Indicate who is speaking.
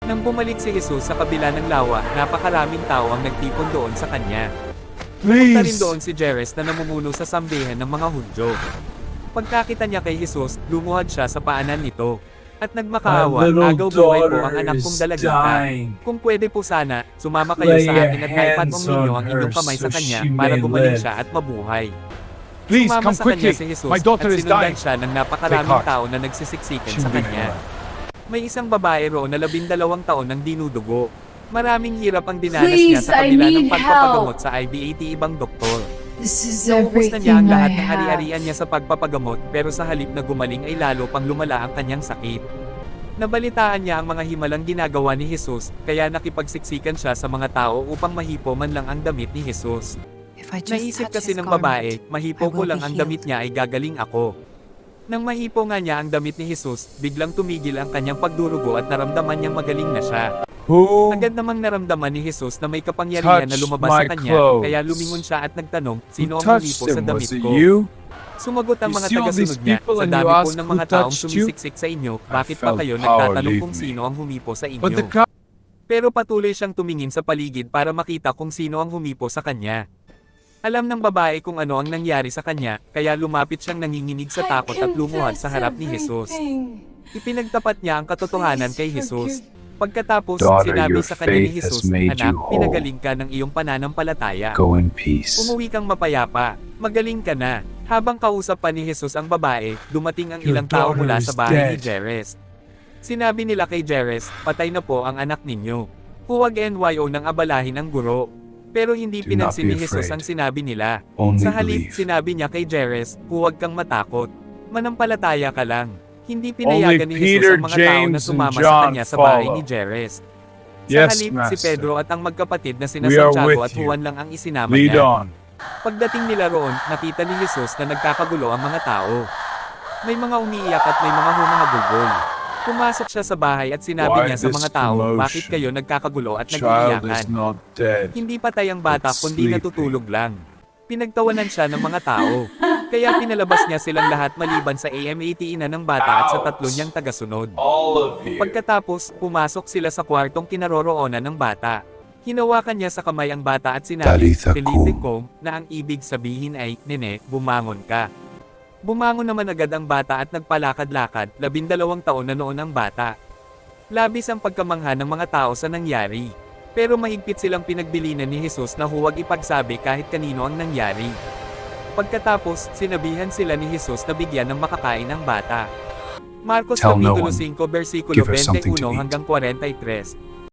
Speaker 1: Nang bumalik si Jesus sa kabila ng lawa, napakaraming tao ang nagtipon doon sa kanya. Pumunta rin doon si Jairus na namumuno sa sambahan ng mga Hudyo. Pagkakita niya kay Jesus, lumuhad siya sa paanan nito. At nagmakaawa, agaw buhay po ang anak kong dalagita. Kung pwede po sana, sumama kayo sa akin at naipatong ninyo ang inyong kamay sa kanya para gumaling siya at mabuhay.
Speaker 2: Please,
Speaker 1: Sumama
Speaker 2: come
Speaker 1: sa kanya
Speaker 2: quickly.
Speaker 1: si Jesus
Speaker 2: My daughter
Speaker 1: at
Speaker 2: is
Speaker 1: sinundan
Speaker 2: dying.
Speaker 1: siya ng napakaraming
Speaker 2: Take heart.
Speaker 1: tao na nagsisiksikan
Speaker 2: She'll
Speaker 1: sa
Speaker 2: be
Speaker 1: kanya.
Speaker 2: alright.
Speaker 1: May isang babae roon na 12 taon ng dinudugo. Maraming hirap ang dinanas niya
Speaker 3: Please,
Speaker 1: sa kabila
Speaker 3: I
Speaker 1: ng
Speaker 3: need
Speaker 1: pagpapagamot sa IBAT ibang doktor.
Speaker 3: This is
Speaker 1: Naubos na niya ang
Speaker 3: everything I
Speaker 1: lahat ng
Speaker 3: have.
Speaker 1: ari-arian niya sa pagpapagamot pero sa halip na gumaling ay lalo pang lumala ang kanyang sakit. Nabalitaan niya ang mga himalang ginagawa ni Jesus, kaya nakipagsiksikan siya sa mga tao upang mahipo man lang ang damit ni Jesus.
Speaker 4: If I just
Speaker 1: Naisip
Speaker 4: touch
Speaker 1: kasi
Speaker 4: his
Speaker 1: ng
Speaker 4: garment,
Speaker 1: babae, mahipo
Speaker 4: I
Speaker 1: ko
Speaker 4: will
Speaker 1: lang
Speaker 4: be
Speaker 1: ang damit
Speaker 4: healed.
Speaker 1: niya ay gagaling ako. Nang mahipo nga niya ang damit ni Jesus, biglang tumigil ang kanyang pagdurugo at naramdaman niyang magaling na siya.
Speaker 2: Who
Speaker 1: Agad namang naramdaman ni Jesus na may kapangyarihan na
Speaker 2: touched
Speaker 1: lumabas
Speaker 2: my
Speaker 1: sa kanya,
Speaker 2: clothes?
Speaker 1: kaya lumingon siya at nagtanong, sino ang
Speaker 2: touched
Speaker 1: humipo sa
Speaker 2: him?
Speaker 1: damit
Speaker 2: Was it
Speaker 1: ko?
Speaker 2: you?
Speaker 1: Sumagot ang
Speaker 2: You
Speaker 1: mga
Speaker 2: see all these
Speaker 1: tagasunod niya,
Speaker 2: people
Speaker 1: sa
Speaker 2: and
Speaker 1: dami
Speaker 2: you
Speaker 1: po
Speaker 2: ask
Speaker 1: ng
Speaker 2: who
Speaker 1: mga taong
Speaker 2: touched you?
Speaker 1: sumisiksik sa inyo,
Speaker 2: I
Speaker 1: bakit pa
Speaker 2: felt
Speaker 1: kayo
Speaker 2: power
Speaker 1: nagtatanong
Speaker 2: leave
Speaker 1: kung
Speaker 2: me.
Speaker 1: sino ang humipo sa
Speaker 2: But the
Speaker 1: inyo?
Speaker 2: crowd
Speaker 1: Pero patuloy siyang tumingin sa paligid para makita kung sino ang humipo sa kanya. Alam ng babae kung ano ang nangyari sa kanya, kaya lumapit siyang nanginginig sa takot at lumuhad sa harap ni Jesus. Ipinagtapat niya ang katotohanan kay Jesus. Pagkatapos,
Speaker 5: Daughter,
Speaker 1: sinabi
Speaker 5: your
Speaker 1: sa kanya ni
Speaker 5: faith has
Speaker 1: Jesus,
Speaker 5: made
Speaker 1: anak,
Speaker 5: you whole.
Speaker 1: pinagaling ka ng iyong pananampalataya.
Speaker 5: Go in peace.
Speaker 1: Umuwi kang mapayapa, magaling ka na. Habang kausap pa ni Jesus ang babae, dumating ang
Speaker 2: Your
Speaker 1: ilang tao
Speaker 2: daughter
Speaker 1: mula
Speaker 2: is
Speaker 1: sa bahay ni
Speaker 2: dead.
Speaker 1: Jairus. Sinabi nila kay Jairus, patay na po ang anak ninyo. Huwag NYO nang abalahin ang guro. Pero hindi
Speaker 5: Do not
Speaker 1: pinansin
Speaker 5: be
Speaker 1: ni Jesus
Speaker 5: afraid.
Speaker 1: ang sinabi nila.
Speaker 5: Only
Speaker 1: Sa halip,
Speaker 5: believe.
Speaker 1: sinabi niya kay Jairus, huwag kang matakot. Manampalataya ka lang. Hindi pinayagan ni Jesus
Speaker 2: Peter,
Speaker 1: ang mga tao na
Speaker 2: James, and
Speaker 1: sumama sa
Speaker 2: John
Speaker 1: kanya sa bahay
Speaker 2: follow.
Speaker 1: ni Jairus. Sa
Speaker 2: Yes,
Speaker 1: halip, si
Speaker 2: Master.
Speaker 1: Pedro at ang magkapatid na sina
Speaker 2: We are
Speaker 1: Santiago
Speaker 2: with
Speaker 1: at
Speaker 2: you.
Speaker 1: Juan lang ang isinama
Speaker 2: Lead
Speaker 1: niya.
Speaker 2: on.
Speaker 1: Pagdating nila roon, nakita ni Jesus na nagkakagulo ang mga tao. May mga umiiyak at may mga humahabulbol. Pumasok siya sa bahay at sinabi
Speaker 2: Why
Speaker 1: niya sa
Speaker 2: this
Speaker 1: mga tao,
Speaker 2: commotion?
Speaker 1: bakit kayo nagkakagulo at
Speaker 2: Child is
Speaker 1: nag-iiyakan?
Speaker 2: not dead.
Speaker 1: Hindi patay ang bata
Speaker 2: It's
Speaker 1: kundi
Speaker 2: sleeping.
Speaker 1: natutulog lang. Pinagtawanan siya ng mga tao. Kaya pinalabas niya silang lahat maliban sa AMAT ina ng bata at sa tatlo niyang tagasunod.
Speaker 2: All of you.
Speaker 1: Pagkatapos, pumasok sila sa kwartong kinaroroonan ng bata. Hinawakan niya sa kamay ang bata at sinabi,
Speaker 5: Talitha
Speaker 1: Felipe
Speaker 5: kum.
Speaker 1: ko, na ang ibig sabihin ay, Nene, bumangon ka. Bumangon naman agad ang bata at nagpalakad-lakad, 12 taon na noon ang bata. Labis ang pagkamangha ng mga tao sa nangyari. Pero mahigpit silang pinagbilinan ni Jesus na huwag ipagsabi kahit kanino ang nangyari. Pagkatapos, sinabihan sila ni Jesus na bigyan ng makakain ang bata. Marcos
Speaker 5: Tell no
Speaker 1: Kapitulo
Speaker 5: one.
Speaker 1: 5 versikulo
Speaker 5: Give her something to
Speaker 1: 21
Speaker 5: eat.
Speaker 1: hanggang 43.